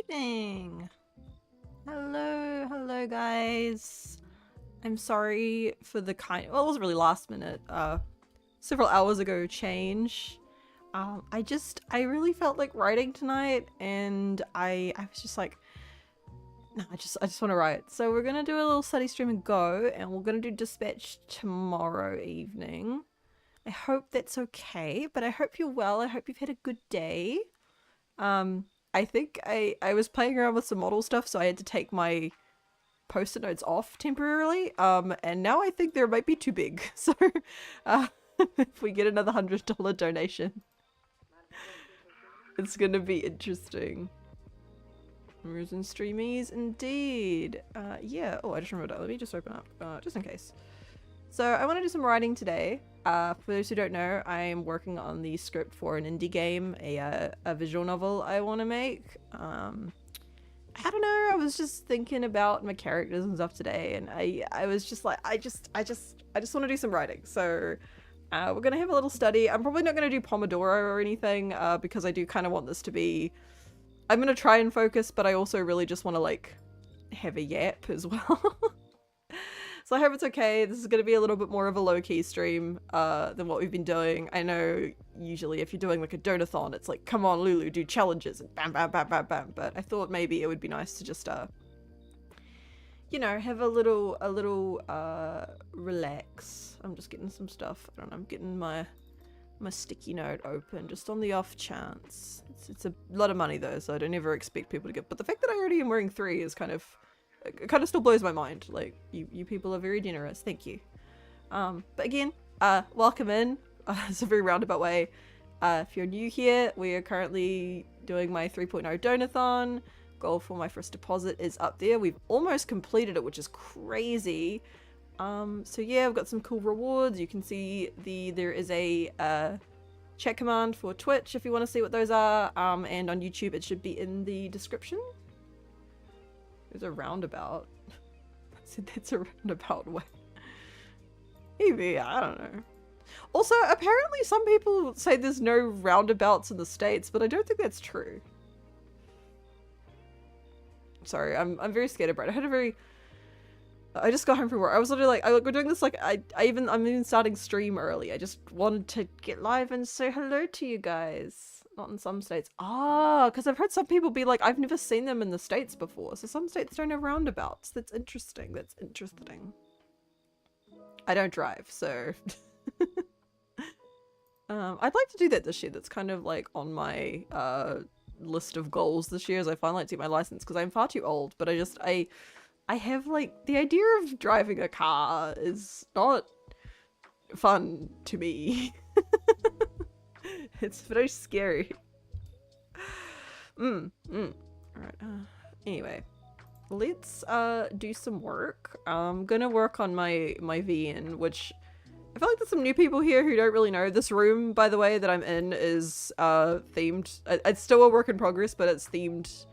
evening. Hello guys. I'm sorry for the well, it wasn't really last minute, several hours ago change. I really felt like writing tonight, and I was just like, no, I just want to write. So we're gonna do a little study stream and go, and we're gonna do dispatch tomorrow evening. I hope that's okay, but I hope you're well. I hope you've had a good day. I think I was playing around with some model stuff, so I had to take my post-it notes off temporarily. And now I think they might be too big. So, if we get another $100 donation, it's gonna be interesting. Mirrors and streamies, indeed. Yeah. Oh, I just remembered that. Let me just open up, just in case. So I want to do some writing today. For those who don't know, I'm working on the script for an indie game, a visual novel I want to make. I don't know, I was just thinking about my characters and stuff today, and I was just like, I just want to do some writing. So we're gonna have a little study. I'm probably not gonna do Pomodoro or anything, because I do kind of want this to be, I'm gonna try and focus, but I also really just want to like have a yap as well. So I hope it's okay. This is going to be a little bit more of a low-key stream than what we've been doing. I know usually if you're doing like a donathon, it's like, come on Lulu, do challenges and bam bam bam bam bam. But I thought maybe it would be nice to just you know, have a little relax. I'm just getting some stuff. I don't know, I'm getting my sticky note open just on the off chance. It's a lot of money though, so I don't ever expect people to get, but the fact that I already am wearing 3 is kind of, it kind of still blows my mind. Like, you people are very generous. Thank you. But again, welcome in. It's a very roundabout way. If you're new here, we are currently doing my 3.0 donathon. Goal for my first deposit is up there. We've almost completed it, which is crazy. So yeah, I've got some cool rewards. You can see there is a chat command for Twitch if you want to see what those are. And on YouTube, it should be in the description. There's a roundabout. I said that's a roundabout way. Maybe, I don't know. Also, apparently some people say there's no roundabouts in the States, but I don't think that's true. Sorry, I'm very scared about it. I just got home from work. I was literally like, we're doing this like, I'm even starting stream early. I just wanted to get live and say hello to you guys. Not in some states. Because I've heard some people be like, I've never seen them in the States before. So some states don't have roundabouts. That's interesting. That's interesting. I don't drive, so... I'd like to do that this year. That's kind of like on my list of goals this year, as I finally take my license, because I'm far too old. But I have like, the idea of driving a car is not fun to me. It's very scary. Alright, anyway. Let's do some work. I'm gonna work on my VN, which I feel like there's some new people here who don't really know. This room, by the way, that I'm in is themed. It's still a work in progress, but it's themed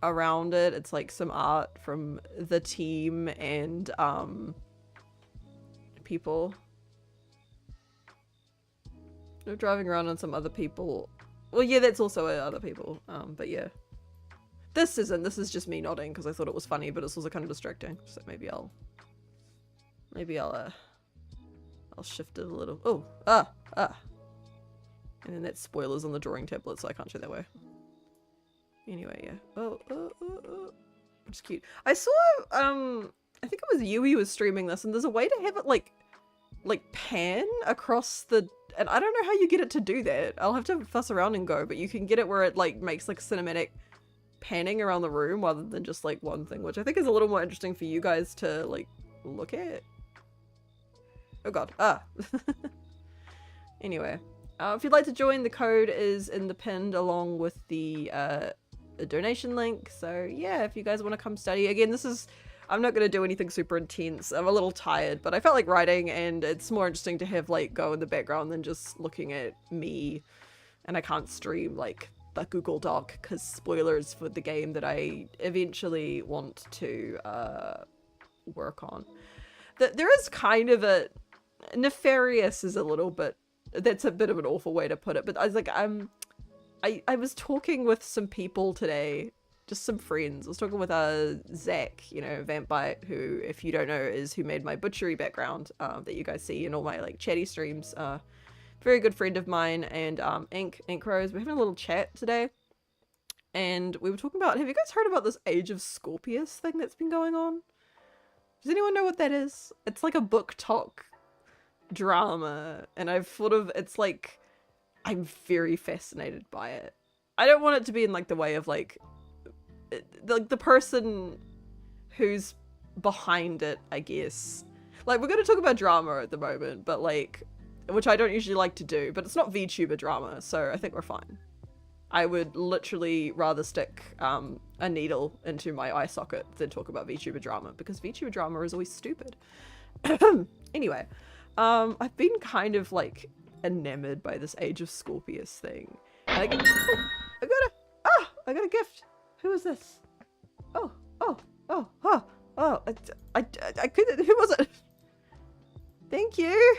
around it. It's like some art from the team and people. They're driving around on some other people. Well, yeah, that's also other people. But yeah. This isn't. This is just me nodding because I thought it was funny, but it's also kind of distracting. So maybe I'll shift it a little. Oh, and then that's spoilers on the drawing tablet, so I can't show that way. Anyway, yeah. Oh, it's cute. I saw, I think it was Yui was streaming this, and there's a way to have it like pan across the, and I don't know how you get it to do that. I'll have to fuss around and go, but you can get it where it like makes like cinematic panning around the room rather than just like one thing, which I think is a little more interesting for you guys to like look at. Oh god. Anyway, if you'd like to join, the code is in the pinned along with the donation link. So yeah, if you guys want to come study, again, I'm not going to do anything super intense. I'm a little tired, but I felt like writing, and it's more interesting to have like go in the background than just looking at me. And I can't stream like the Google Doc because spoilers for the game that I eventually want to work on. There is kind of a nefarious is a little bit, that's a bit of an awful way to put it, but I was like, I was talking with some people today just some friends. I was talking with Zach, you know, Vampite, who, if you don't know, is who made my butchery background that you guys see in all my like chatty streams. Very good friend of mine, and Ink Rose. We're having a little chat today, and we were talking about, have you guys heard about this Age of Scorpius thing that's been going on? Does anyone know what that is? It's like a book talk drama, and I've sort of, it's like, I'm very fascinated by it. I don't want it to be in like the way of like the person who's behind it, I guess. Like, we're going to talk about drama at the moment, but like, which I don't usually like to do, but it's not VTuber drama, so I think we're fine. I would literally rather stick a needle into my eye socket than talk about VTuber drama, because VTuber drama is always stupid. Anyway, I've been kind of like enamored by this Age of Scorpius thing. And I got a gift. Who is this? I couldn't. Who was it? Thank you.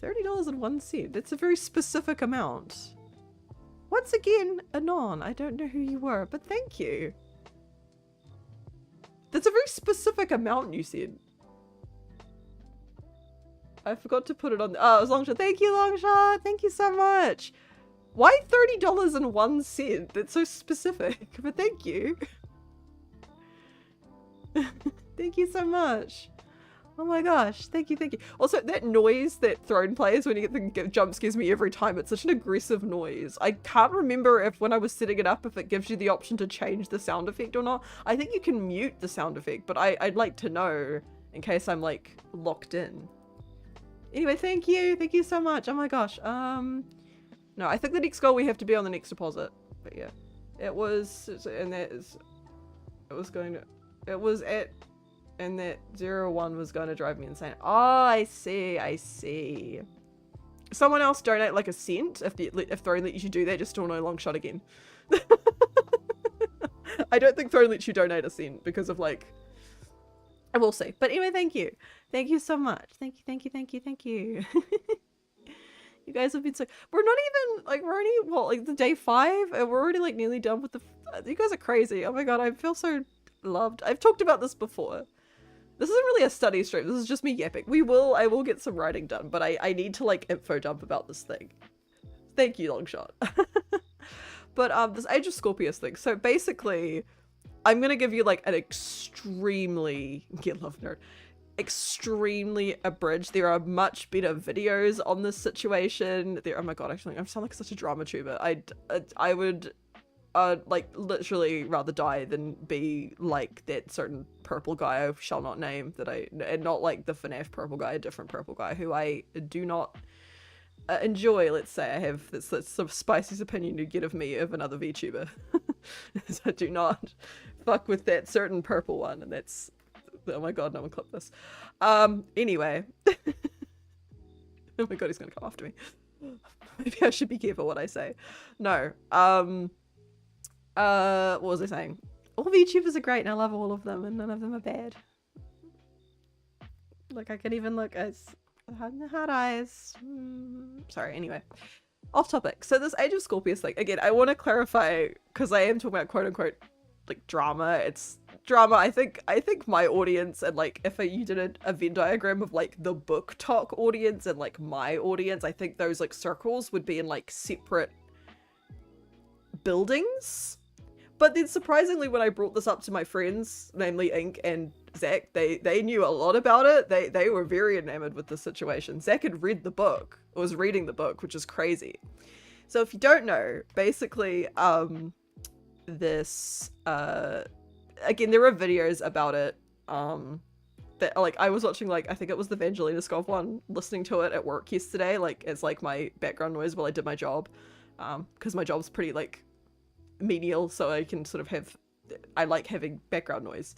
$30.01. That's a very specific amount. Once again, Anon, I don't know who you were, but thank you. That's a very specific amount you said. I forgot to put it on. Oh, it was Longshot. Thank you, Longshot. Thank you so much. Why $30.01? That's so specific, but thank you. Thank you so much. Oh my gosh, thank you, thank you. Also, that noise that Throne plays when you get the jump scares me every time. It's such an aggressive noise. I can't remember if when I was setting it up, if it gives you the option to change the sound effect or not. I think you can mute the sound effect, but I'd like to know in case I'm like locked in. Anyway, thank you so much. Oh my gosh. No, I think the next goal we have to be on the next deposit. But yeah, it was, and that is, it was going to, it was at, and that 01 was going to drive me insane. Oh, I see. Someone else donate like a cent if Throne lets you do that, just still no long shot again. I don't think Throne lets you donate a cent because of like, I will see. But anyway, thank you. Thank you so much. Thank you. You guys have been so, we're not even like, we're only what, like the day 5 and we're already like nearly done with the, you guys are crazy. Oh my god, I feel so loved. I've talked about this before. This isn't really a study stream, this is just me yapping. I will get some writing done, but I need to like info dump about this thing. Thank you, Longshot. But this Age of Scorpius thing, so basically I'm gonna give you like an extremely, get love nerd, extremely abridged. There are much better videos on this situation. There, oh my god, actually, I sound like such a drama tuber. I would like literally rather die than be like that certain purple guy I shall not name, that and not like the FNAF purple guy, a different purple guy who I do not enjoy. Let's say I have that's the spiciest opinion you get of me of another VTuber. So I do not fuck with that certain purple one, and that's, oh my god, no one clip this. Anyway. Oh my god, he's gonna come after me. Maybe I should be careful what I say. No. What was I saying? All VTubers are great and I love all of them and none of them are bad. Like, I can even look as hard eyes. Sorry, anyway. Off topic. So this Age of Scorpius thing, again, I want to clarify, because I am talking about quote unquote like drama. It's drama. I think my audience, and like if you did a Venn diagram of like the book talk audience and like my audience, I think those like circles would be in like separate buildings. But then surprisingly, when I brought this up to my friends, namely Ink and Zach, they knew a lot about it. They were very enamored with the situation. Zach had read the book, or was reading the book, which is crazy. So if you don't know, basically, this, again, there are videos about it, that, like, I was watching, like, I think it was the Vangelina Skov one, listening to it at work yesterday, like, as, like, my background noise while I did my job, because my job's pretty, like, menial, so I can sort of have, I like having background noise.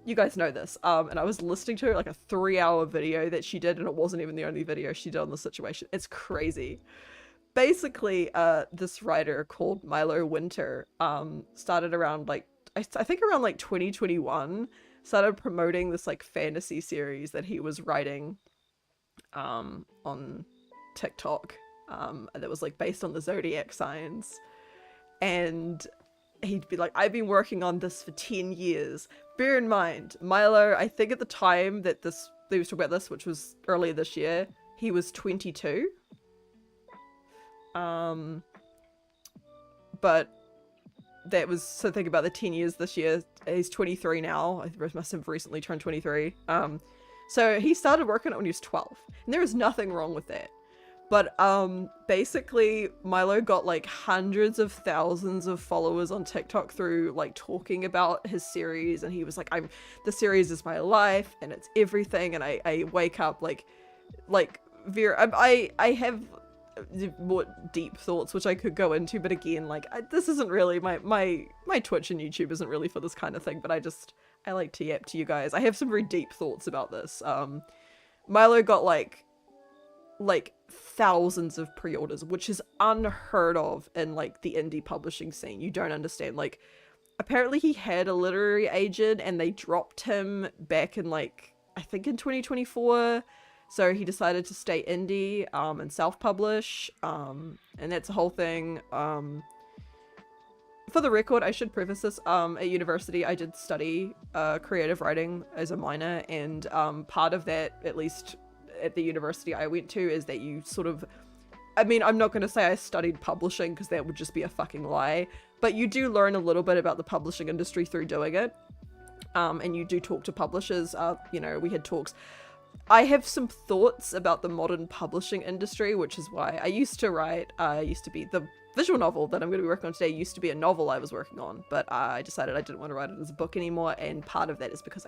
You guys know this. And I was listening to like a 3-hour video that she did, and it wasn't even the only video she did on the situation. It's crazy. Basically, this writer called Milo Winter started around like, I think around like 2021, started promoting this like fantasy series that he was writing on TikTok, that was like based on the zodiac signs. and he'd be like, I've been working on this for 10 years. Bear in mind, Milo, I think at the time that they was talking about this, which was earlier this year, he was 22. But that was, so think about the 10 years this year. He's 23 now. I must have recently turned 23. So he started working on it when he was 12. And there is nothing wrong with that. But basically Milo got like hundreds of thousands of followers on TikTok through like talking about his series, and he was like, the series is my life and it's everything, and I wake up like very I have more deep thoughts which I could go into, but again, like this isn't really my Twitch and YouTube isn't really for this kind of thing, but I like to yap to you guys. I have some very deep thoughts about this. Milo got like thousands of pre-orders, which is unheard of in like the indie publishing scene. You don't understand. Like, apparently he had a literary agent and they dropped him back in like, I think in 2024. So he decided to stay indie and self-publish, and that's a whole thing. For the record, I should preface this, at university I did study creative writing as a minor, and part of that, at least at the university I went to, is that you sort of, I mean, I'm not going to say I studied publishing because that would just be a fucking lie, but you do learn a little bit about the publishing industry through doing it, and you do talk to publishers. You know, we had talks. I have some thoughts about the modern publishing industry, which is why I used to write, the visual novel that I'm going to be working on today used to be a novel I was working on, but I decided I didn't want to write it as a book anymore, and part of that is because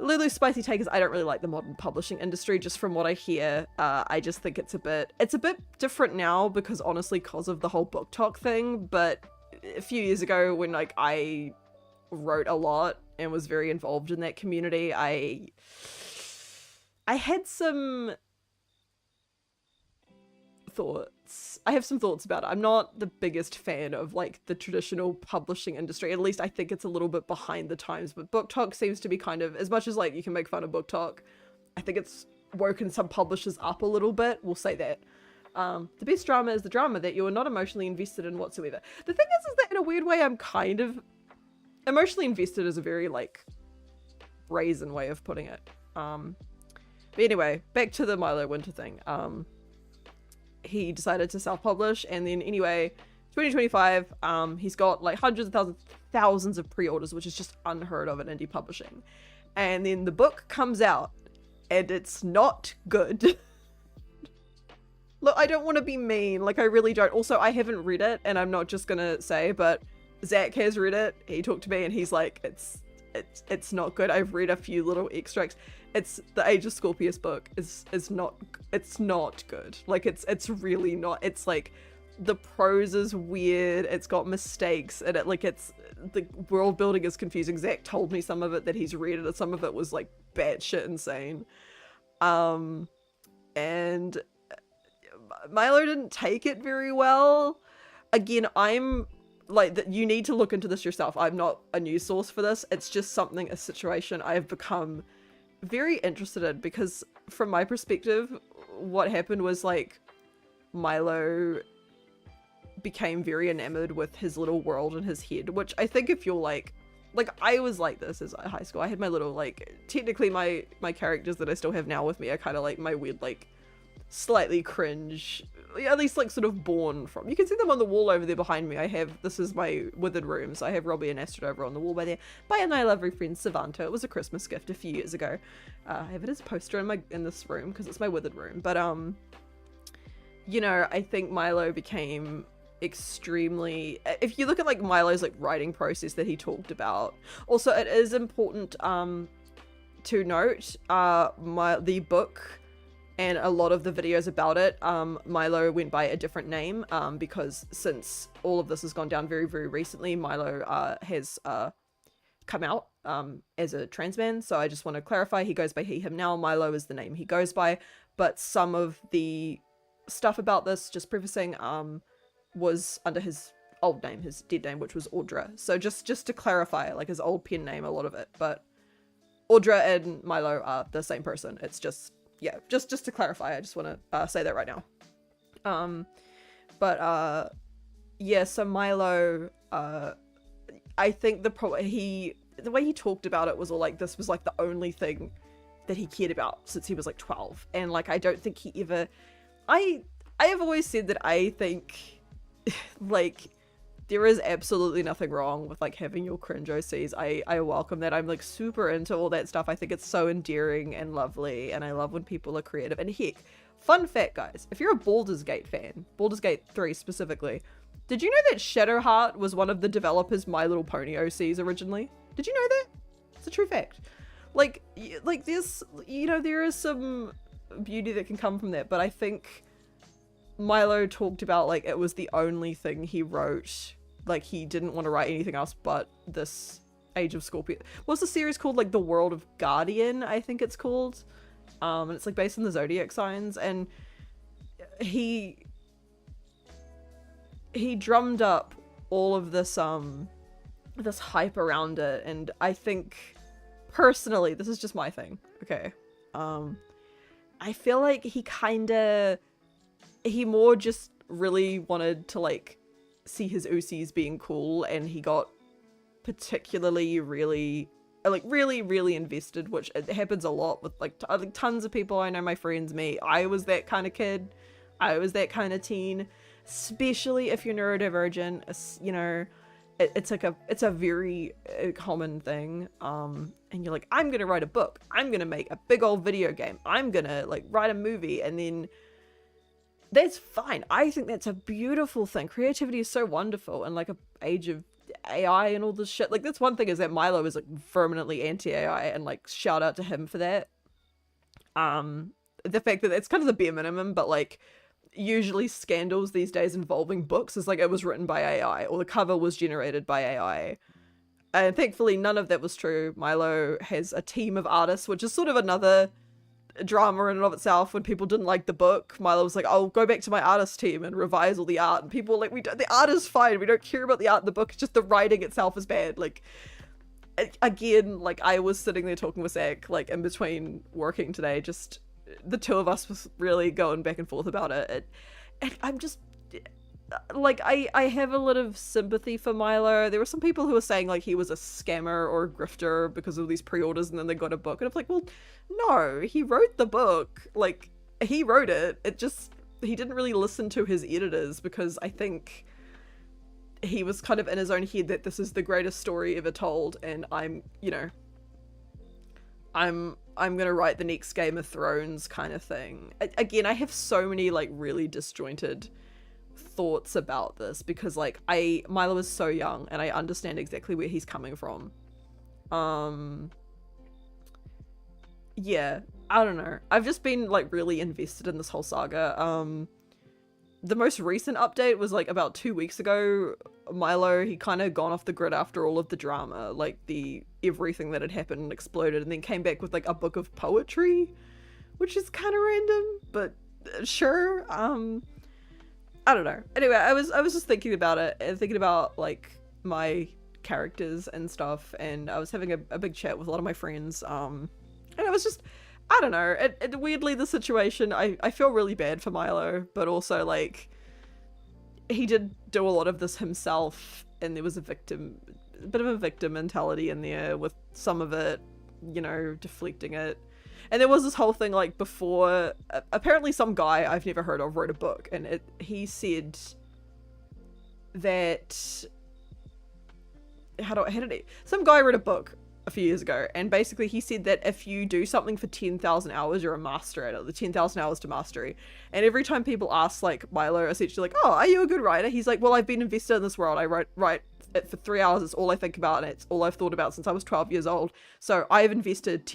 Lulu's spicy take is I don't really like the modern publishing industry, just from what I hear. I just think it's a bit different now because honestly, because of the whole book talk thing, but a few years ago when like I wrote a lot and was very involved in that community, I had some thoughts. I have some thoughts about it. I'm not the biggest fan of like the traditional publishing industry. At least I think it's a little bit behind the times, but book talk seems to be kind of, as much as like you can make fun of book talk, I think it's woken some publishers up a little bit. We'll say that. The best drama is the drama that you are not emotionally invested in whatsoever. The thing is that in a weird way, I'm kind of emotionally invested is a very like brazen way of putting it. But anyway, back to the Milo Winter thing. He decided to self-publish, and then anyway, 2025, he's got like hundreds of thousands of pre-orders, which is just unheard of in indie publishing. And then the book comes out, and it's not good. Look, I don't want to be mean, like I really don't. Also, I haven't read it, and I'm not just gonna say, but Zach has read it. He talked to me, and he's like, it's not good. I've read a few little extracts. It's the Age of Scorpius book is not good. Like it's really not. It's like the prose is weird. It's got mistakes and the world building is confusing. Zach told me some of it that he's read it, and some of it was like batshit insane. And Milo didn't take it very well. Again, I'm like that. You need to look into this yourself. I'm not a news source for this. It's just a situation I have become very interested in, because from my perspective, what happened was like Milo became very enamored with his little world in his head, which I think if you're like I was like this as a high school. I had my little like, technically my characters that I still have now with me are kind of like my weird like slightly cringe, at least like sort of born from. You can see them on the wall over there behind me. This is my withered room, so I have Robbie and Astrid over on the wall by there, by a my lovely friend Savanta. It was a Christmas gift a few years ago. I have it as a poster in this room because it's my withered room. But you know, I think Milo became extremely, if you look at like Milo's like writing process that he talked about, also it is important to note the book and a lot of the videos about it, Milo went by a different name, because since all of this has gone down very, very recently, Milo has come out as a trans man. So I just want to clarify, he goes by he, him now. Milo is the name he goes by, but some of the stuff about this, just prefacing, was under his old name, his dead name, which was Audra. So just to clarify, like his old pen name, a lot of it, but Audra and Milo are the same person. It's just, yeah, just to clarify, I just want to say that right now. But yeah, so Milo, I think the way he talked about it was all like, this was like the only thing that he cared about since he was like 12. And like, I don't think he ever, I have always said that I think like there is absolutely nothing wrong with like having your cringe OCs. I welcome that. I'm like super into all that stuff. I think it's so endearing and lovely, and I love when people are creative. And heck, fun fact guys, if you're a Baldur's Gate fan, Baldur's Gate 3 specifically, did you know that Shadowheart was one of the developers' My Little Pony OCs originally? Did you know that? It's a true fact. Like there's, you know, there is some beauty that can come from that, but I think Milo talked about like it was the only thing he wrote. Like he didn't want to write anything else but this Age of Scorpio. What's the series called? Like The World of Guardian, I think it's called. And it's like based on the zodiac signs, and he drummed up all of this this hype around it, and I think personally, this is just my thing, okay, I feel like he more just really wanted to like see his OCs being cool, and he got particularly really invested, which it happens a lot with like tons of people I know, my friends, me. I was that kind of kid, I was that kind of teen, especially if you're neurodivergent. You know, it's a very common thing. And you're like, I'm gonna write a book, I'm gonna make a big old video game, I'm gonna like write a movie, and then that's fine. I think that's a beautiful thing. Creativity is so wonderful, and like a age of AI and all this shit. Like that's one thing, is that Milo is like permanently anti-AI, and like shout out to him for that. The fact that it's kind of the bare minimum, but like usually scandals these days involving books is like it was written by AI or the cover was generated by AI. And thankfully none of that was true. Milo has a team of artists, which is sort of another drama in and of itself. When people didn't like the book, Milo was like, I'll go back to my artist team and revise all the art, and people were like, the art is fine, we don't care about the art in the book, it's just the writing itself is bad. Like again, like I was sitting there talking with Zach like in between working today, just the two of us was really going back and forth about it, and I'm just like, I have a lot of sympathy for Milo. There were some people who were saying like he was a scammer or a grifter because of these pre-orders and then they got a book, and I'm like, well no, he wrote the book, like he wrote it, it just, he didn't really listen to his editors, because I think he was kind of in his own head that this is the greatest story ever told, and I'm, you know, I'm gonna write the next Game of Thrones kind of thing. Again, I have so many like really disjointed thoughts about this, because like Milo is so young and I understand exactly where he's coming from. Yeah, I don't know, I've just been like really invested in this whole saga. The most recent update was like about 2 weeks ago. Milo, he kind of gone off the grid after all of the drama, like everything that had happened and exploded, and then came back with like a book of poetry, which is kind of random, but sure. I don't know. Anyway, I was just thinking about it and thinking about like my characters and stuff, and I was having a big chat with a lot of my friends, and it was just, I don't know, it weirdly, the situation, I feel really bad for Milo, but also like he did do a lot of this himself, and there was a bit of a victim mentality in there with some of it, you know, deflecting it. And there was this whole thing like before, apparently some guy I've never heard of wrote a book, and he said that, some guy wrote a book a few years ago, and basically he said that if you do something for 10,000 hours, you're a master at it, the 10,000 hours to mastery. And every time people ask like Milo, essentially like, oh, are you a good writer? He's like, well, I've been invested in this world. I write it for 3 hours. It's all I think about, and it's all I've thought about since I was 12 years old. So I've invested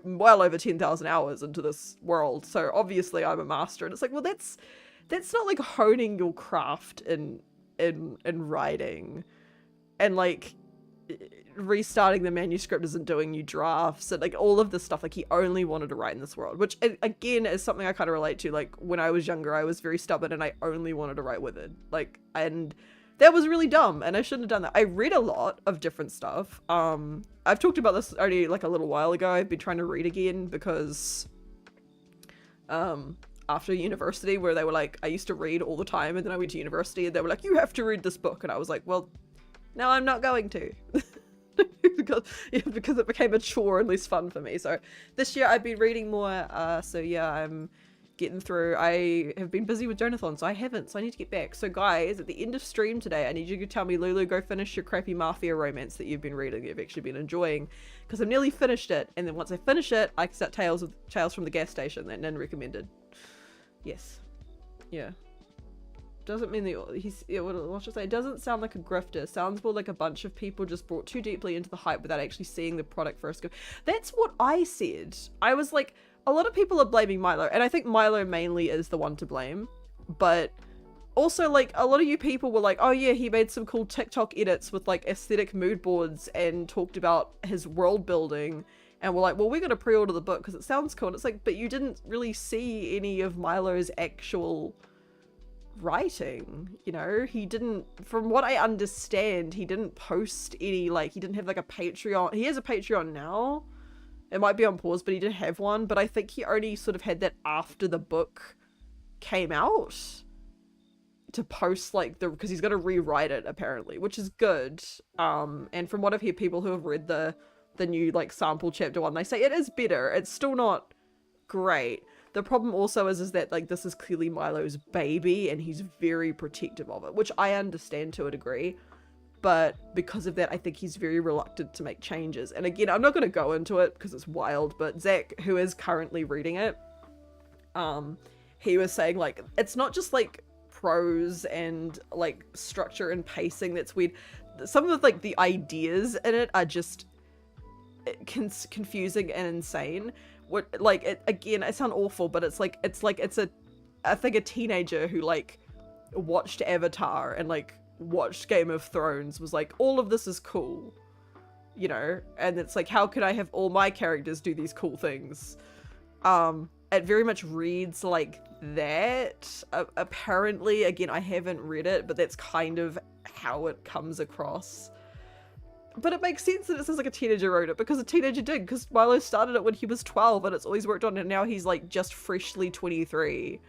well over 10,000 hours into this world. So obviously I'm a master. And it's like, well, that's not like honing your craft in writing, and like restarting the manuscript isn't doing new drafts, and like all of this stuff. Like he only wanted to write in this world, which again is something I kind of relate to. Like when I was younger, I was very stubborn and I only wanted to write Withered, like, and that was really dumb, and I shouldn't have done that. I read a lot of different stuff. I've talked about this already like a little while ago. I've been trying to read again because after university where they were like, I used to read all the time, and then I went to university and they were like, you have to read this book, and I was like, well, no, I'm not going to. because it became a chore and less fun for me. So this year I've been reading more, so yeah, I'm getting through. I have been busy with Jonathon, so I haven't, so I need to get back. So guys, at the end of stream today, I need you to tell me, Lulu, go finish your crappy mafia romance that you've been reading, you've actually been enjoying, because I've nearly finished it, and then once I finish it, I can start Tales from the Gas Station that Nin recommended. Yes. Yeah. Doesn't mean what should I say? It doesn't sound like a grifter. Sounds more like a bunch of people just brought too deeply into the hype without actually seeing the product first. That's what I said. I was like, a lot of people are blaming Milo, and I think Milo mainly is the one to blame. But also, like, a lot of you people were like, oh yeah, he made some cool TikTok edits with like aesthetic mood boards and talked about his world building. And we're like, well, we're going to pre-order the book because it sounds cool. And it's like, but you didn't really see any of Milo's actual writing, you know? He didn't, from what I understand, he didn't post any, like, he didn't have like a Patreon. He has a Patreon now. It might be on pause, but he didn't have one. But I think he only sort of had that after the book came out to post, like, because he's going to rewrite it apparently, which is good. And from what I've heard, people who have read the new like sample chapter 1, they say it is better. It's still not great. The problem also is that like this is clearly Milo's baby and he's very protective of it, which I understand to a degree, but because of that I think he's very reluctant to make changes. And again, I'm not going to go into it because it's wild, but Zach, who is currently reading it, he was saying like it's not just like prose and like structure and pacing that's weird. Some of like the ideas in it are just confusing and insane. What, like, it, again, I sound awful, but it's a I think a teenager who like watched Avatar and like watched Game of Thrones was like, all of this is cool, you know? And it's like, how could I have all my characters do these cool things? It very much reads like that. Apparently, again, I haven't read it, but that's kind of how it comes across. But it makes sense that it says like a teenager wrote it, because a teenager did, because Milo started it when he was 12 and it's always worked on, and now he's like just freshly 23.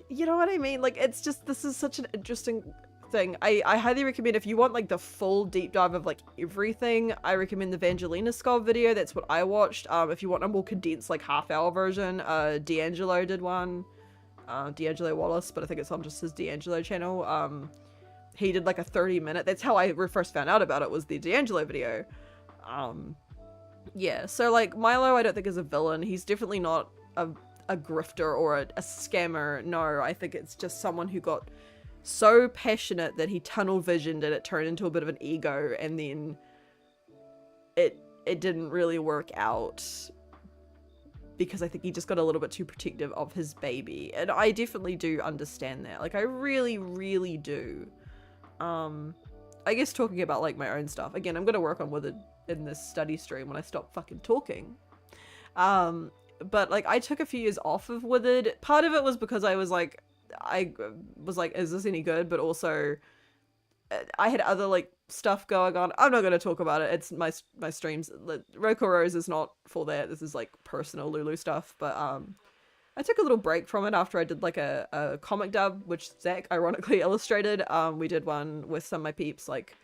You know what I mean? Like, it's just, this is such an interesting thing. I highly recommend, if you want like the full deep dive of like everything, I recommend the Vangelina Skull video. That's what I watched. If you want a more condensed like half-hour version, D'Angelo did one. D'Angelo Wallace, but I think it's on just his D'Angelo channel. He did like a 30-minute. That's how I first found out about it, was the D'Angelo video. Yeah, so like Milo I don't think is a villain. He's definitely not a grifter or a scammer. No, I think it's just someone who got so passionate that he tunnel visioned and it turned into a bit of an ego, and then it didn't really work out because I think he just got a little bit too protective of his baby. And I definitely do understand that. Like, I really, really do. I guess talking about like my own stuff, again, I'm gonna work on with it in this study stream when I stop fucking talking. But like I took a few years off of Withered. Part of it was because I was like, is this any good? But also I had other like stuff going on. I'm not going to talk about it. It's my streams. ROADKILLROSE is not for that. This is like personal Lulu stuff. But I took a little break from it after I did like a comic dub, which Zach ironically illustrated. We did one with some of my peeps, like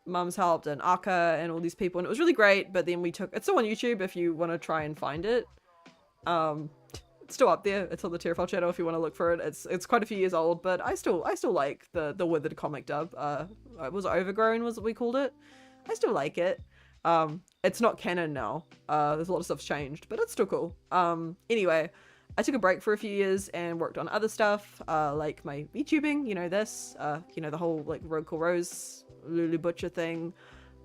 Mums Helped and Aka and all these people, and it was really great. But then it's still on YouTube if you want to try and find it. It's still up there. It's on the Terrifile channel if you want to look for it. It's quite a few years old, but I still like the Withered comic dub. It was Overgrown was what we called it. I still like it. It's not canon now. There's a lot of stuff's changed, but it's still cool. Anyway, I took a break for a few years and worked on other stuff, like my VTubing, you know, this, you know, the whole like ROADKILLROSE, Lulu Butcher thing.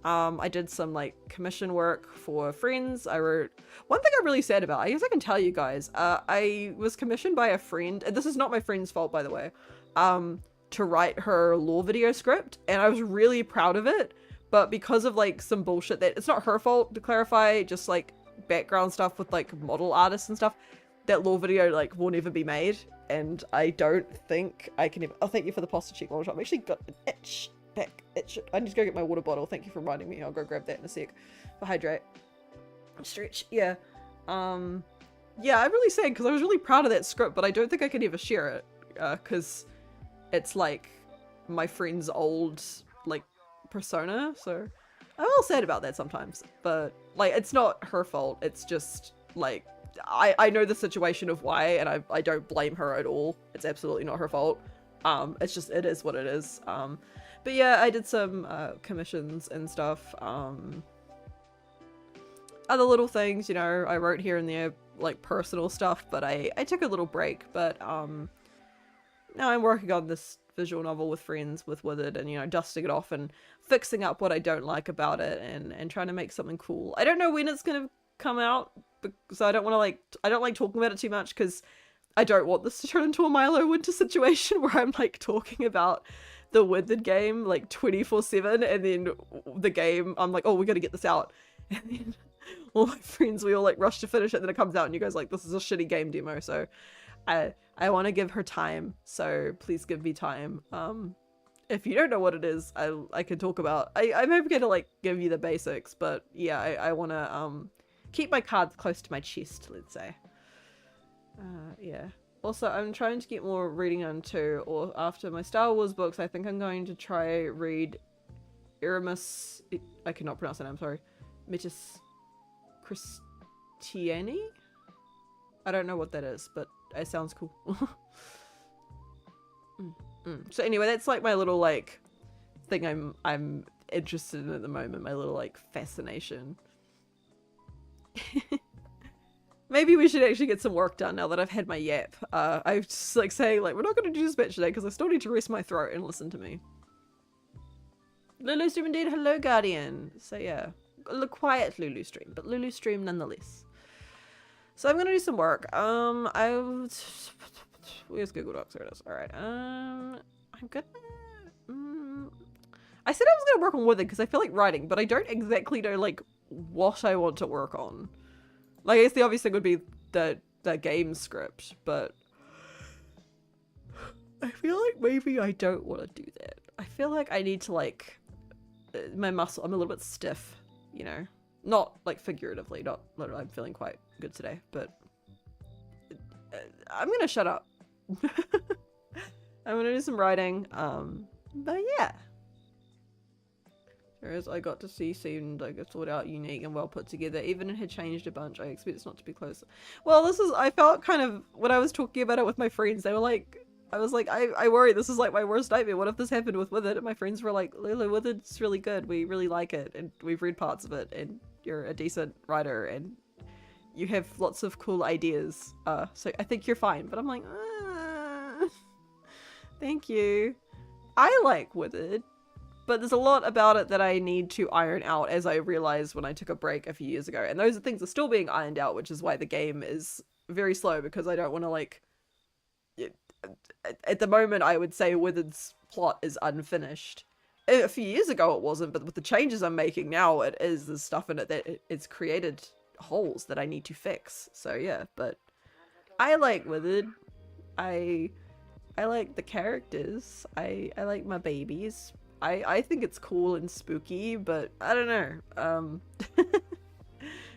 I did some like commission work for friends. I wrote one thing I'm really sad about. I guess I can tell you guys. I was commissioned by a friend, and this is not my friend's fault, by the way, to write her lore video script, and I was really proud of it. But because of like some bullshit that it's not her fault, to clarify, just like background stuff with like model artists and stuff, that lore video like will never be made, and I don't think I can even. Oh, thank you for the pasta cheek long shot. I've actually got an itch. I need to go get my water bottle. Thank you for reminding me. I'll go grab that in a sec. For hydrate. Stretch. Yeah. Yeah, I'm really sad because I was really proud of that script, but I don't think I can ever share it because it's like my friend's old like persona, so I'm all sad about that sometimes. But like, it's not her fault. It's just like I know the situation of why, and I don't blame her at all. It's absolutely not her fault. It's just, it is what it is. But yeah, I did some commissions and stuff. Other little things, you know, I wrote here and there, like personal stuff, but I took a little break. But now I'm working on this visual novel with friends with Withered, and, you know, dusting it off and fixing up what I don't like about it, and trying to make something cool. I don't know when it's gonna come out, because I don't want to like, I don't like talking about it too much, because I don't want this to turn into a Milo Winter situation where I'm like talking about the Withered game like 24/7, and then the game I'm like, oh, we gotta get this out, and then all my friends, we all like rush to finish it, and then it comes out and you guys like, this is a shitty game demo. So I want to give her time, so please give me time. If you don't know what it is, I can talk about, I'm maybe gonna like give you the basics, but yeah, I want to keep my cards close to my chest, let's say. Yeah. Also, I'm trying to get more reading done too, or after my Star Wars books, I think I'm going to try read Eramis, I cannot pronounce the name, sorry, Metis Christiani? I don't know what that is, but it sounds cool. So anyway, that's like my little like thing I'm interested in at the moment, my little like fascination. Maybe we should actually get some work done now that I've had my yap. I just like saying like, we're not going to do this batch today because I still need to rest my throat and listen to me. Lulu stream indeed. Hello, Guardian. So yeah, a quiet Lulu stream, but Lulu stream nonetheless. So I'm going to do some work. Where's Google Docs? There it is. All right. I'm gonna. I said I was going to work on Withered because I feel like writing, but I don't exactly know like what I want to work on. Like, I guess the obvious thing would be the game script, but I feel like maybe I don't want to do that. I feel like I need to like, my muscle, I'm a little bit stiff, you know, not like figuratively, not literally, I'm feeling quite good today, but I'm gonna shut up. I'm gonna do some writing, but yeah. Whereas I got to see seemed like it thought out, unique and well put together. Even it had changed a bunch. I expect it's not to be closer. Well, this is, I felt kind of, when I was talking about it with my friends, they were like, I was like, I worry this is like my worst nightmare. What if this happened with Withered? And my friends were like, Lulu, Withered's really good. We really like it. And we've read parts of it. And you're a decent writer. And you have lots of cool ideas. So I think you're fine. But I'm like, thank you. I like Withered. But there's a lot about it that I need to iron out, as I realized when I took a break a few years ago. And those are things that are still being ironed out, which is why the game is very slow, because I don't want to, like... At the moment, I would say Withered's plot is unfinished. A few years ago it wasn't, but with the changes I'm making now, it is. There's stuff in it that it's created holes that I need to fix. So yeah, but I like Withered. I like the characters. I like my babies. I think it's cool and spooky, but I don't know.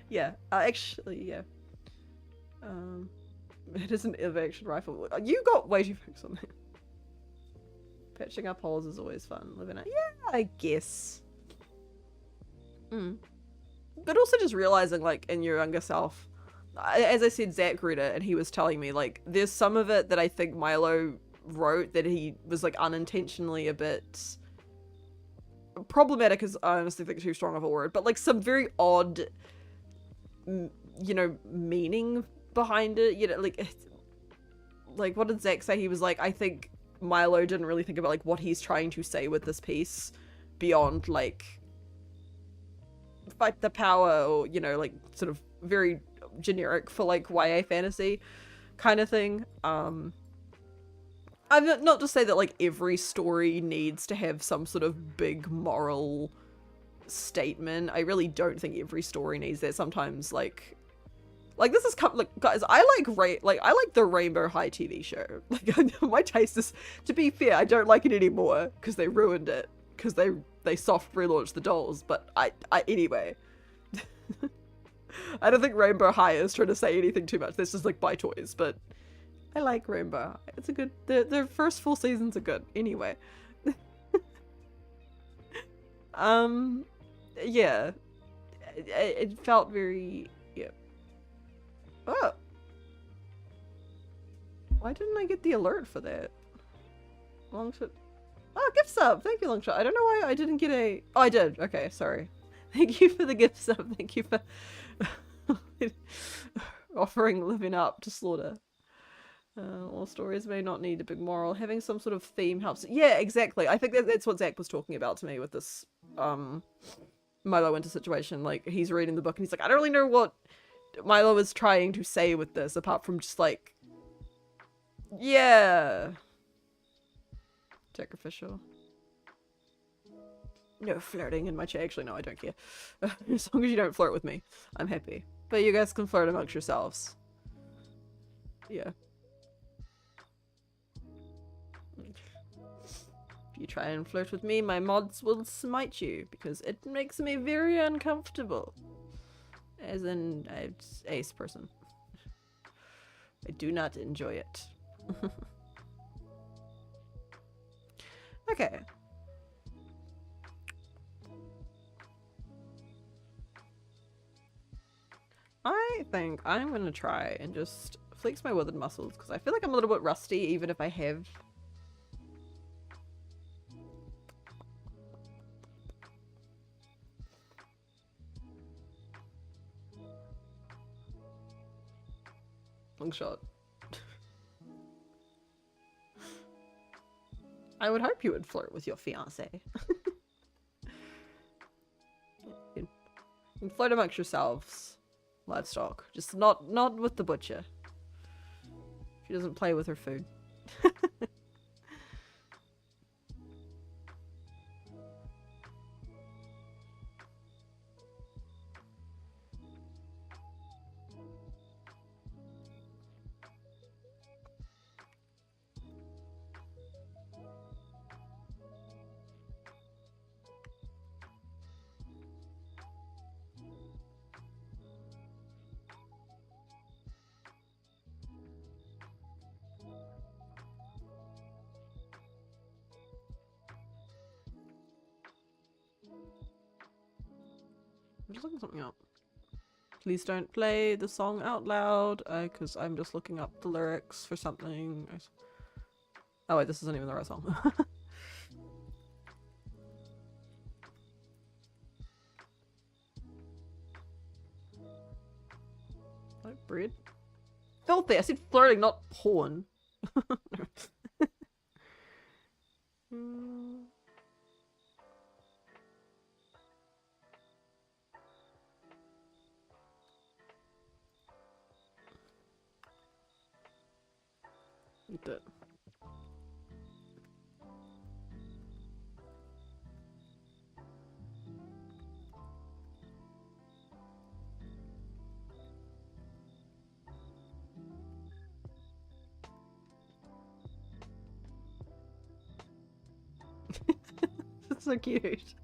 Yeah, actually, yeah. It is an action rifle. You got way too focused on that. Patching up holes is always fun. Living it. Yeah, I guess. But also just realizing, like, in your younger self, as I said, Zach read it, and he was telling me, like, there's some of it that I think Milo wrote that he was, like, unintentionally a bit... problematic is, I honestly think, too strong of a word, but like some very odd, you know, meaning behind it, you know, like what did Zach say? He was like, I think Milo didn't really think about like what he's trying to say with this piece beyond like fight the power, or, you know, like sort of very generic for like YA fantasy kind of thing. I'm not to say that like every story needs to have some sort of big moral statement. I really don't think every story needs that. Sometimes like this is like, guys, I like the Rainbow High TV show. Like my taste is, to be fair, I don't like it anymore because they ruined it, because they soft relaunched the dolls. But I anyway. I don't think Rainbow High is trying to say anything too much. This is like buy toys, but I like Rainbow. It's a good. Their first full seasons are good. Anyway, yeah, it felt very yeah. Oh, why didn't I get the alert for that? Longshot. Oh, gift sub. Thank you, Longshot. I don't know why I didn't get a. Oh, I did. Okay, sorry. Thank you for the gift sub. Thank you for offering living up to slaughter. All stories may not need a big moral. Having some sort of theme helps. Yeah, exactly. I think that's what Zach was talking about to me with this Milo Winter situation. Like, he's reading the book and he's like, I don't really know what Milo is trying to say with this, apart from just like, yeah. Sacrificial. No flirting in my chat. Actually, no, I don't care. As long as you don't flirt with me, I'm happy. But you guys can flirt amongst yourselves. Yeah. If you try and flirt with me, my mods will smite you because it makes me very uncomfortable. As in, I'm ace person. I do not enjoy it. Okay. I think I'm gonna try and just flex my withered muscles because I feel like I'm a little bit rusty even if I have long shot. I would hope you would flirt with your fiance. You can flirt amongst yourselves. Livestock. Just not with the butcher. She doesn't play with her food. I'm just looking something up. Please don't play the song out loud, because I'm just looking up the lyrics for something. Oh wait, this isn't even the right song. Like bread? Filthy! I said flirting, not porn. Eat it. That's so cute.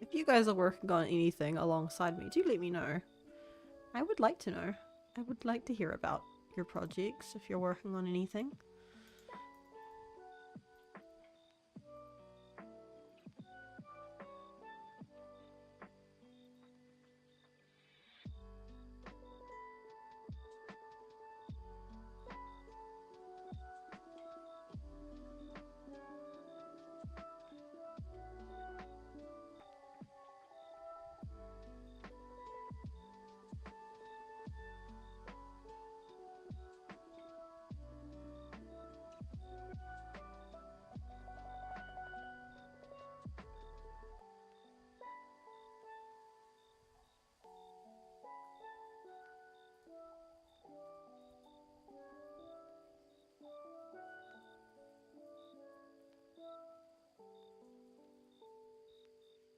If you guys are working on anything alongside me, do let me know. I would like to know. I would like to hear about your projects if you're working on anything.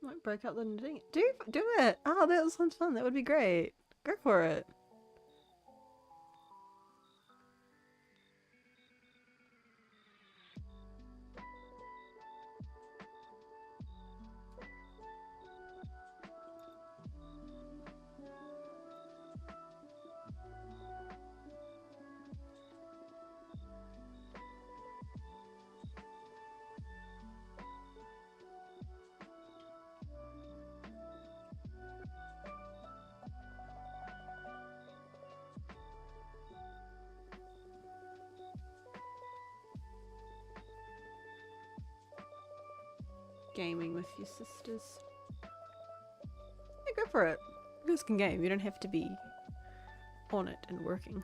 Might break out the knitting. Do it! Ah, oh, that sounds fun. That would be great. Go for it. Gaming with your sisters. Yeah, go for it. You guys can game. You don't have to be on it and working.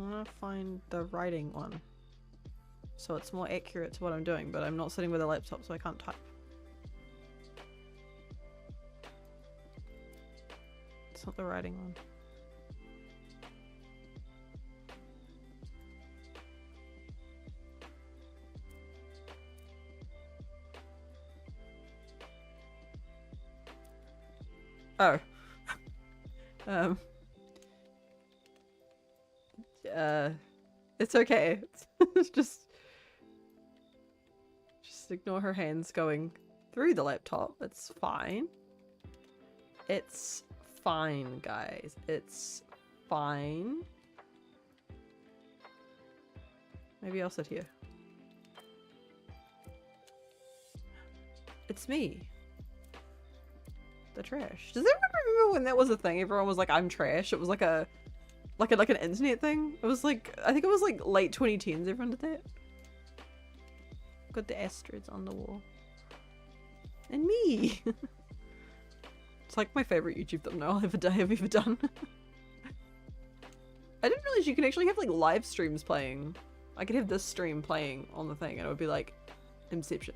want to find the writing one. So it's more accurate to what I'm doing, but I'm not sitting with a laptop so I can't type. It's not the writing one. Oh. It's okay. It's just ignore her hands going through the laptop. It's fine. It's fine, guys. It's fine. Maybe I'll sit here. It's me. The trash. Does everyone remember when that was a thing? Everyone was like, I'm trash. It was like an internet thing. It was like, I think it was like late 2010s everyone did that. Got the asterisks on the wall. And me. It's like my favorite YouTube thumbnail I've ever done. I didn't realize you can actually have like live streams playing. I could have this stream playing on the thing and it would be like Inception.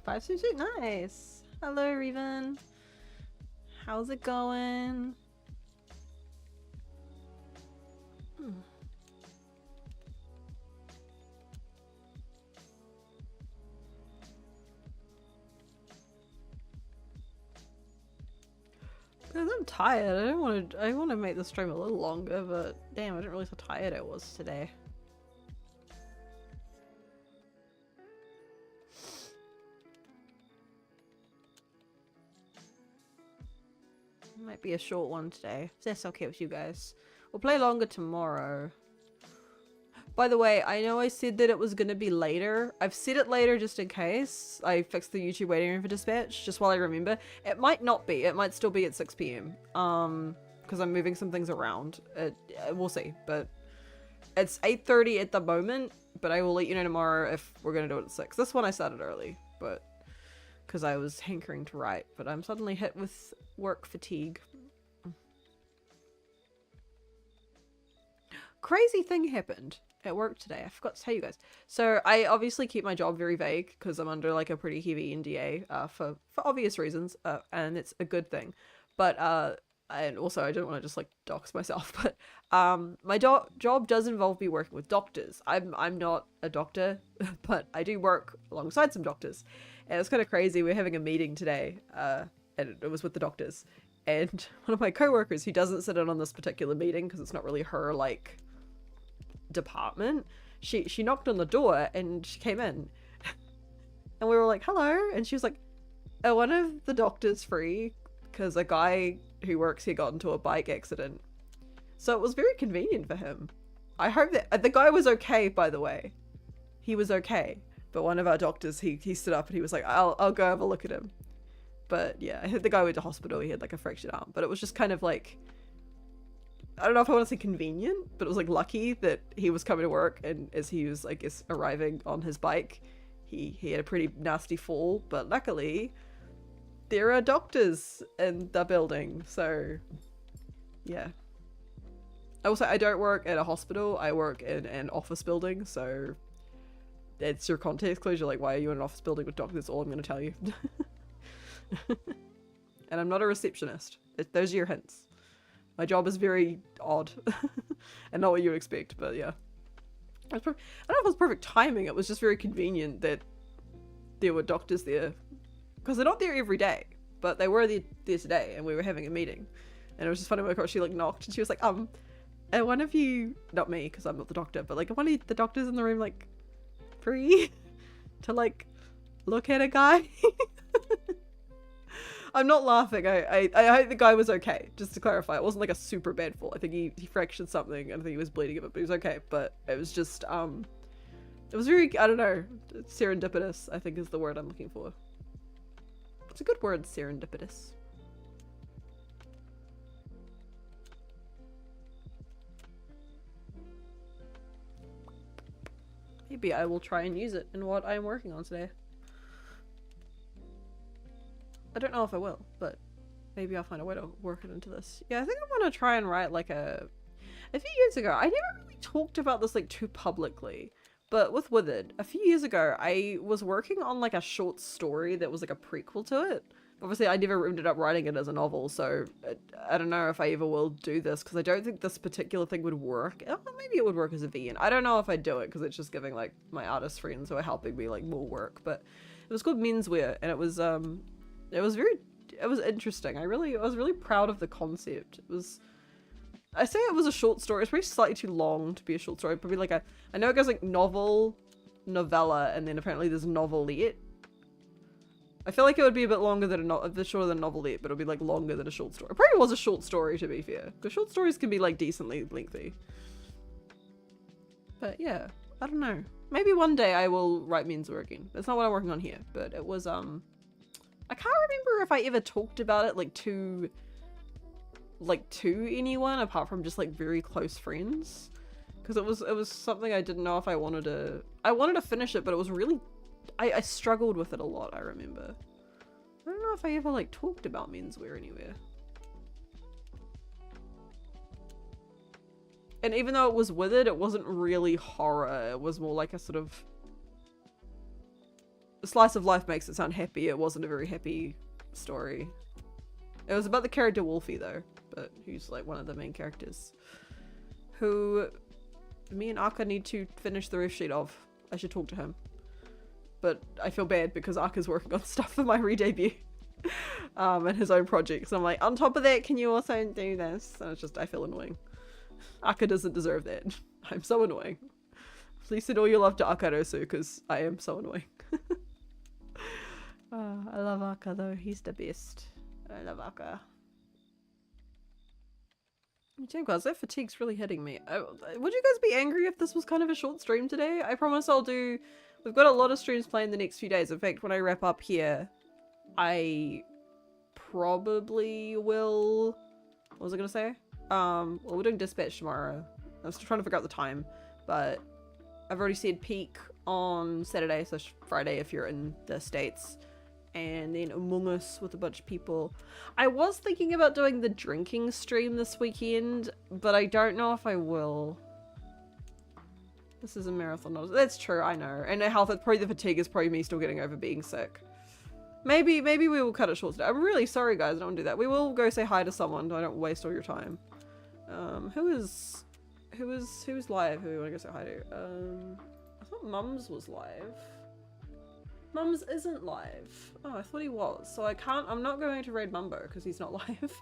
Five suit, nice. Hello, Reven. How's it going? Because I'm tired. I want to make the stream a little longer, but damn, I didn't realize how tired I was today. Might be a short one today, if that's okay with you guys. We'll play longer tomorrow. By the way, I know I said that it was going to be later. I've said it later just in case. I fixed the YouTube waiting room for dispatch, just while I remember. It might not be. It might still be at 6 PM. Because I'm moving some things around. We'll see, but it's 8:30 at the moment, but I will let you know tomorrow if we're going to do it at 6. This one I started early, but because I was hankering to write, but I'm suddenly hit with work fatigue. Crazy thing happened at work today. I forgot to tell you guys. So I obviously keep my job very vague because I'm under like a pretty heavy NDA for obvious reasons, and it's a good thing. But and also I don't want to just like dox myself, but my job does involve me working with doctors. I'm not a doctor, but I do work alongside some doctors. And it's kind of crazy. We're having a meeting today, and it was with the doctors. And one of my coworkers, who doesn't sit in on this particular meeting because it's not really her like department, she knocked on the door and she came in, and we were like, "Hello," and she was like, "Are one of the doctors free? Because a guy who works here got into a bike accident." So it was very convenient for him. I hope that the guy was okay. By the way, he was okay. But one of our doctors, he stood up and he was like, I'll go have a look at him. But yeah, I think the guy went to hospital. He had like a fractured arm. But it was just kind of like, I don't know if I want to say convenient, but it was like lucky that he was coming to work, and as he was, I guess, arriving on his bike, he had a pretty nasty fall, but luckily there are doctors in the building, so yeah. Also, I don't work at a hospital, I work in an office building, so that's your context clues. You're like, why are you in an office building with doctors? That's all I'm going to tell you. And I'm not a receptionist. Those are your hints. My job is very odd and not what you expect, but yeah. I don't know if it was perfect timing, it was just very convenient that there were doctors there. Because they're not there every day, but they were there today and we were having a meeting. And it was just funny when she like knocked and she was like, and one of you, not me because I'm not the doctor, but like one of the doctors in the room like free to like look at a guy. I'm not laughing. I hope the guy was okay. Just to clarify, it wasn't like a super bad fall. I think he fractured something and I think he was bleeding a bit, but he was okay. But it was just it was very, I don't know, serendipitous, I think is the word I'm looking for. It's a good word, serendipitous. Maybe I will try and use it in what I'm working on today. I don't know if I will, but maybe I'll find a way to work it into this. Yeah, I think I want to try and write like a few years ago, I never really talked about this like too publicly, but with Withered, a few years ago, I was working on like a short story that was like a prequel to it. Obviously, I never ended up writing it as a novel, so I don't know if I ever will do this, because I don't think this particular thing would work. Oh, maybe it would work as a VN. I don't know if I'd do it, because it's just giving like my artist friends who are helping me like more work, but it was called Menswear, and it was interesting. I was really proud of the concept. I say it was a short story. It's probably slightly too long to be a short story. Probably like I know it goes like novel, novella, and then apparently there's novelette. I feel like it would be a bit longer than a bit shorter than a novelette, but it'll be like longer than a short story. It probably was a short story, to be fair, because short stories can be like decently lengthy. But yeah, I don't know. Maybe one day I will write Menswear again. That's not what I'm working on here, but it was I can't remember if I ever talked about it like to anyone apart from just like very close friends, because it was something I didn't know if I wanted to finish it, but it was really I struggled with it a lot. I remember. I don't know if I ever like talked about Menswear anywhere. And even though it was Withered, it wasn't really horror. It was more like a sort of a slice of life makes it sound happy. It wasn't a very happy story. It was about the character Wolfie though, but who's like one of the main characters, who me and Aka need to finish the ref sheet of. I should talk to him. But I feel bad because Aka's working on stuff for my re-debut. And his own project. So I'm like, on top of that, can you also do this? And it's just, I feel annoying. Aka doesn't deserve that. I'm so annoying. Please send all your love to Akarosu, because I am so annoying. I love Aka though, he's the best. I love Aka. Damn guys, that fatigue's really hitting me. Would you guys be angry if this was kind of a short stream today? I promise I'll do... We've got a lot of streams planned the next few days. In fact, when I wrap up here, I probably will... What was I gonna say? Well, we're doing Dispatch tomorrow. I was still trying to figure out the time, but I've already said peak on Saturday / Friday if you're in the States, and then Among Us with a bunch of people. I was thinking about doing the drinking stream this weekend, but I don't know if I will. This is a marathon. That's true, I know. And the health, probably the fatigue is probably me still getting over being sick. Maybe we will cut it short today. I'm really sorry guys, I don't do that. We will go say hi to someone, so I don't waste all your time. Who's live? Who do we want to go say hi to? I thought Mums was live. Mums isn't live. Oh, I thought he was. So I'm not going to raid Mumbo because he's not live.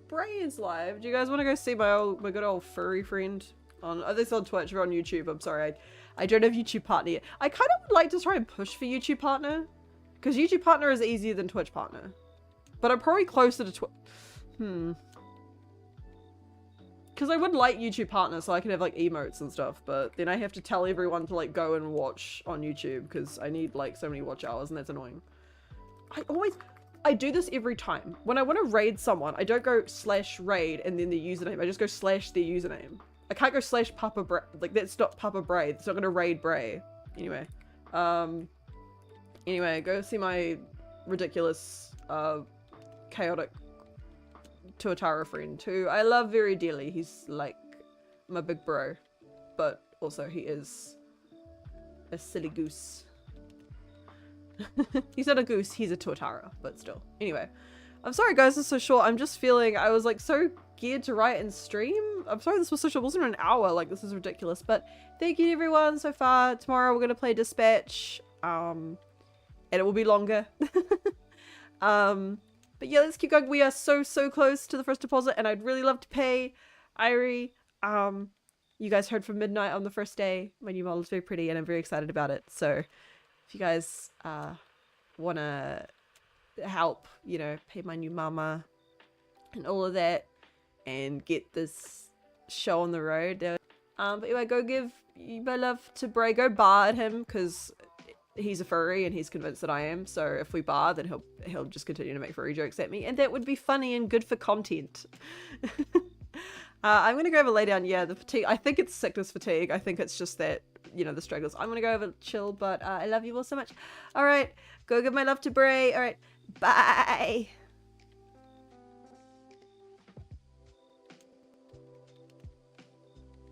Bray is live. Do you guys want to go see my good old furry friend on, this on Twitch or on YouTube? I'm sorry, I don't have YouTube partner yet. I kind of would like to try and push for YouTube partner, because YouTube partner is easier than Twitch partner, but I'm probably closer to Twitch. Because I would like YouTube partner so I can have like emotes and stuff, but then I have to tell everyone to like go and watch on YouTube because I need like so many watch hours, and that's annoying. I do this every time. When I want to raid someone, I don't go /raid and then the username. I just go / their username. I can't go slash Papa Bray. Like, that's not Papa Bray. It's not gonna raid Bray. Anyway. Anyway, go see my ridiculous, chaotic Tuatara friend, who I love very dearly. He's, like, my big bro. But also, he is a silly goose. He's not a goose, he's a Tuatara, but still. Anyway. I'm sorry guys, this is so short. I'm just feeling, I was like so geared to write and stream. I'm sorry this was so short. It wasn't an hour, like this is ridiculous. But thank you everyone so far. Tomorrow we're gonna play Dispatch. And it will be longer. But yeah, let's keep going. We are so close to the first deposit and I'd really love to pay Irie. You guys heard from Midnight on the first day. My new model is very pretty and I'm very excited about it. So if you guys wanna help, you know, pay my new mama and all of that and get this show on the road. But anyway, go give my love to Bray. Go bar at him because he's a furry and he's convinced that I am. So if we bar, then he'll just continue to make furry jokes at me, and that would be funny and good for content. I'm gonna go over lay down. Yeah, the fatigue. I think it's sickness fatigue. I think it's just that, you know, the struggles. I'm gonna go over chill, but I love you all so much. All right, go give my love to Bray. All right, bye.